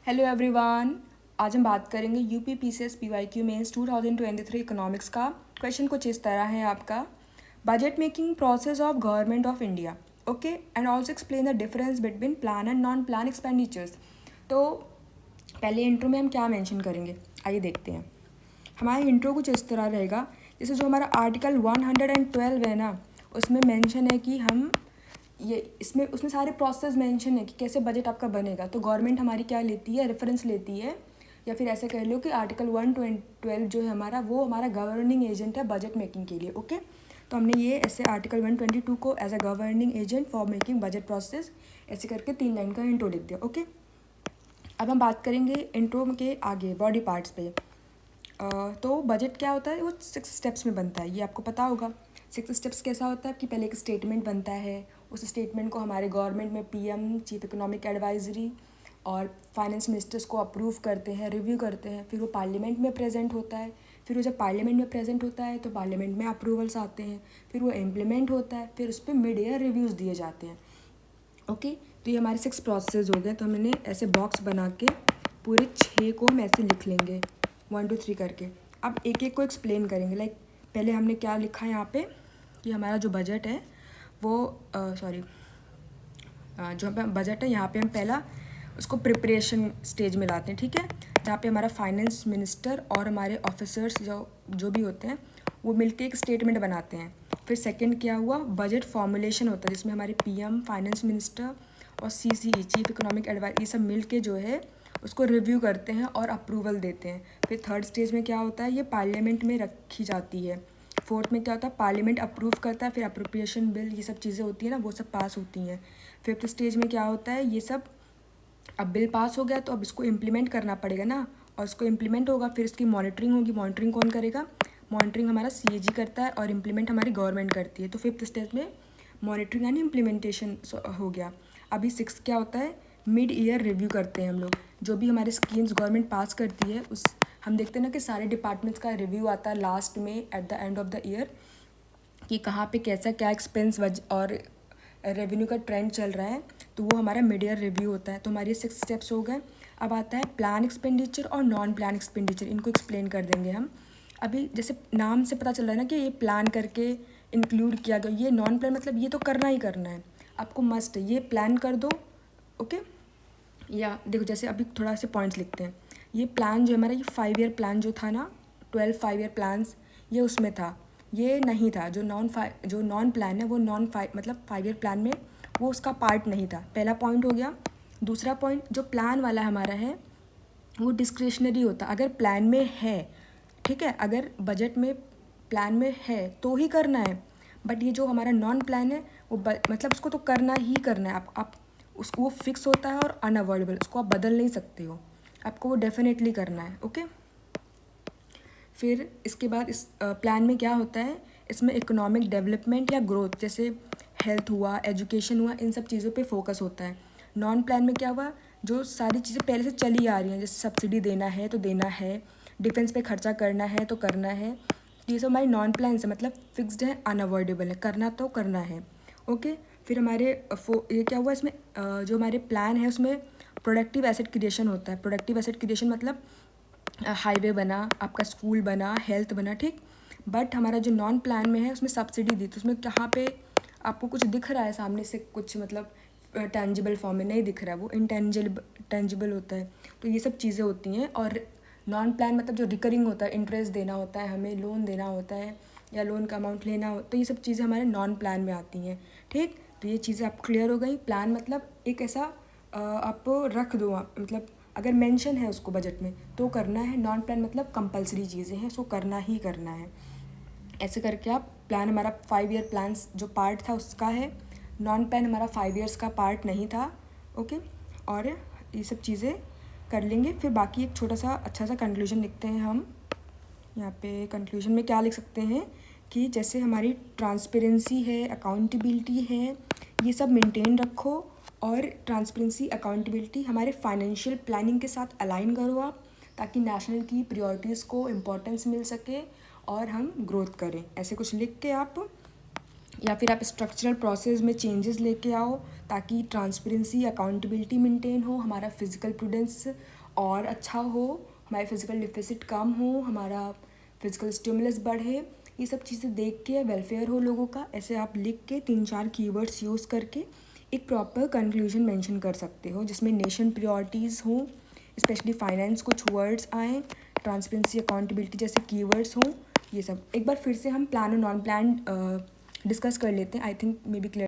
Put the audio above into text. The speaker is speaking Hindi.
Hello everyone. आज हम बात करेंगे UP PCS PYQ mains 2023 economics का। क्वेश्चन कुछ इस तरह है आपका, budget making process of government of India, okay, and also explain the difference between plan and non plan expenditures. तो पहले इंट्रो में हम क्या मेंशन करेंगे, आइए देखते हैं। हमारा इंट्रो कुछ इस तरह रहेगा, जैसे जो हमारा आर्टिकल 112 है ना, उसमें मेंशन है कि हम ये उसमें सारे प्रोसेस मेंशन है कि कैसे बजट आपका बनेगा। तो गवर्नमेंट हमारी क्या लेती है, रेफरेंस लेती है, या फिर ऐसे कह लो कि आर्टिकल 112 जो है हमारा, वो हमारा गवर्निंग एजेंट है बजट मेकिंग के लिए, ओके। तो हमने ये ऐसे आर्टिकल 122 को as a governing agent for making budget process ऐसे करके 3 लाइन का इंट्रो लिख दिया, ओके। अब हम बात करेंगे इंट्रो के आगे बॉडी पार्ट्स पे। तो बजट क्या होता है, वो 6 स्टेप्स में बनता है, ये आपको पता होगा। 6 स्टेप्स कैसा होता है कि पहले एक स्टेटमेंट बनता है, उस स्टेटमेंट को हमारे गवर्नमेंट में पीएम, चीफ इकोनॉमिक एडवाइजरी और फाइनेंस मिनिस्टर्स को अप्रूव करते हैं, रिव्यू करते हैं, फिर वो पार्लियामेंट में प्रेजेंट होता है। फिर वो जब पार्लियामेंट में प्रेजेंट होता है तो पार्लियामेंट में अप्रूवल्स आते हैं, फिर वो इम्प्लीमेंट होता है, फिर उस पर मिड ईयर रिव्यूज़ दिए जाते हैं, ओके। तो ये हमारे 6 प्रोसेस हो गए। तो हमने ऐसे बॉक्स बना के पूरे 6 को हम ऐसे लिख लेंगे 1 2 3 करके। अब एक एक को एक्सप्लेन करेंगे। लाइक पहले हमने क्या लिखा है यहाँ पे कि हमारा जो बजट है वो जो बजट है यहाँ पे हम पहला उसको प्रिपरेशन स्टेज में लाते हैं, ठीक है, जहाँ पे हमारा फाइनेंस मिनिस्टर और हमारे ऑफिसर्स जो भी होते हैं वो मिलके एक स्टेटमेंट बनाते हैं। फिर सेकंड क्या हुआ, बजट फॉर्मुलेशन होता है, जिसमें हमारे पीएम, फाइनेंस मिनिस्टर और सीसीई, चीफ इकोनॉमिक एडवाइजर, ये सब मिल के जो है उसको रिव्यू करते हैं और अप्रूवल देते हैं। फिर थर्ड स्टेज में क्या होता है, ये पार्लियामेंट में रखी जाती है। फोर्थ में क्या होता है, पार्लियामेंट अप्रूव करता है, फिर अप्रोप्रिएशन बिल, ये सब चीज़ें होती हैं ना, वो सब पास होती हैं। फिफ्थ स्टेज में क्या होता है, ये सब अब बिल पास हो गया तो अब इसको इम्प्लीमेंट करना पड़ेगा ना, और इसको इम्प्लीमेंट होगा, फिर इसकी मॉनिटरिंग होगी। मॉनिटरिंग कौन करेगा, मॉनिटरिंग हमारा सीएजी करता है और इम्प्लीमेंट हमारी गवर्नमेंट करती है। तो फिफ्थ स्टेज में मॉनिटरिंग यानी इम्प्लीमेंटेशन हो गया। अभी 6 क्या होता है, मिड ईयर रिव्यू करते हैं हम लोग। जो भी हमारे स्कीम्स गवर्नमेंट पास करती है उस हम देखते हैं ना कि सारे डिपार्टमेंट्स का रिव्यू आता है लास्ट में, at the end of the year, कि कहाँ पे कैसा क्या एक्सपेंस और रेवेन्यू का ट्रेंड चल रहा है। तो वो हमारा मिड ईयर रिव्यू होता है। तो हमारे 6 स्टेप्स हो गए। अब आता है प्लान एक्सपेंडिचर और नॉन प्लान एक्सपेंडिचर, इनको एक्सप्लेन कर देंगे हम। अभी जैसे नाम से पता चल रहा है ना कि ये प्लान करके इंक्लूड किया गया, ये नॉन प्लान मतलब ये तो करना ही करना है, आपको मस्ट है, ये प्लान कर दो, ओके। या देखो जैसे अभी थोड़ा से पॉइंट्स लिखते हैं। ये प्लान जो हमारा, ये 5 ईयर प्लान जो था ना, 12 5 ईयर प्लान्स, ये उसमें था, ये नहीं था। जो नॉन प्लान है वो मतलब 5 ईयर प्लान में वो उसका पार्ट नहीं था। पहला पॉइंट हो गया। दूसरा पॉइंट, जो प्लान वाला हमारा है वो डिस्क्रिशनरी होता, अगर प्लान में है, ठीक है, अगर बजट में प्लान में है तो ही करना है। बट ये जो हमारा नॉन प्लान है वो मतलब उसको तो करना ही करना है। आप उसको, वो फिक्स होता है और अनअवॉइडेबल, उसको आप बदल नहीं सकते हो, आपको वो डेफिनेटली करना है, ओके। फिर इसके बाद इस प्लान में क्या होता है, इसमें इकोनॉमिक डेवलपमेंट या ग्रोथ, जैसे हेल्थ हुआ, एजुकेशन हुआ, इन सब चीज़ों पे फोकस होता है। नॉन प्लान में क्या हुआ, जो सारी चीज़ें पहले से चली आ रही हैं, जैसे सब्सिडी देना है तो देना है, डिफेंस पे खर्चा करना है तो करना है, तो ये सब हमारी नॉन प्लान से मतलब फिक्स्ड है, अनअवॉइडेबल है, करना तो करना है, ओके। फिर हमारे ये क्या हुआ, इसमें जो हमारे प्लान है उसमें प्रोडक्टिव एसेट क्रिएशन होता है। प्रोडक्टिव एसेट क्रिएशन मतलब हाईवे बना, आपका स्कूल बना, हेल्थ बना, ठीक। बट हमारा जो नॉन प्लान में है उसमें सब्सिडी दी, तो उसमें कहाँ पे आपको कुछ दिख रहा है सामने से, कुछ मतलब टेंजिबल फॉर्म में नहीं दिख रहा है, वो टेंजिबल होता है। तो ये सब चीज़ें होती हैं। और नॉन प्लान मतलब जो रिकरिंग होता है, इंटरेस्ट देना होता है, हमें लोन देना होता है या लोन का अमाउंट लेना हो, तो ये सब चीज़ें हमारे नॉन प्लान में आती हैं, ठीक। तो ये चीज़ें आपको क्लियर हो गई। प्लान मतलब एक ऐसा आप रख दो, मतलब अगर मेंशन है उसको बजट में तो करना है। नॉन प्लान मतलब कंपलसरी चीज़ें हैं, उसको करना ही करना है। ऐसे करके आप प्लान, हमारा 5 ईयर प्लान्स जो पार्ट था उसका है, नॉन प्लान हमारा 5 ईयर्स का पार्ट नहीं था, ओके। और ये सब चीज़ें कर लेंगे। फिर बाकी एक छोटा सा अच्छा सा कंक्लूजन लिखते हैं हम यहाँ पे। कंक्लूजन में क्या लिख सकते हैं कि जैसे हमारी ट्रांसपेरेंसी है, अकाउंटेबिलिटी है, ये सब मेंटेन रखो, और ट्रांसपेरेंसी, अकाउंटेबिलिटी हमारे फाइनेंशियल प्लानिंग के साथ अलाइन करो आप, ताकि नेशनल की प्रायोरिटीज़ को इम्पोर्टेंस मिल सके और हम ग्रोथ करें। ऐसे कुछ लिख के आप या फिर आप स्ट्रक्चरल प्रोसेस में चेंजेस लेके आओ ताकि ट्रांसपेरेंसी अकाउंटेबिलिटी मेंटेन हो, हमारा फिजिकल प्रूडेंस और अच्छा हो, हमारे फिजिकल डिफिसिट कम हो, हमारा फिजिकल स्टिमुलस बढ़े। ये सब चीज़ें देख के वेलफेयर हो लोगों का, ऐसे आप लिख के 3-4 कीवर्ड्स यूज़ करके एक प्रॉपर कंक्लूजन मेंशन कर सकते हो जिसमें नेशन प्रायोरिटीज़ हो, स्पेशली फाइनेंस कुछ वर्ड्स आएँ, ट्रांसपेरेंसी अकाउंटेबिलिटी जैसे कीवर्ड्स हों। ये सब एक बार फिर से हम प्लान और नॉन प्लान डिस्कस कर लेते हैं। I think may be clear.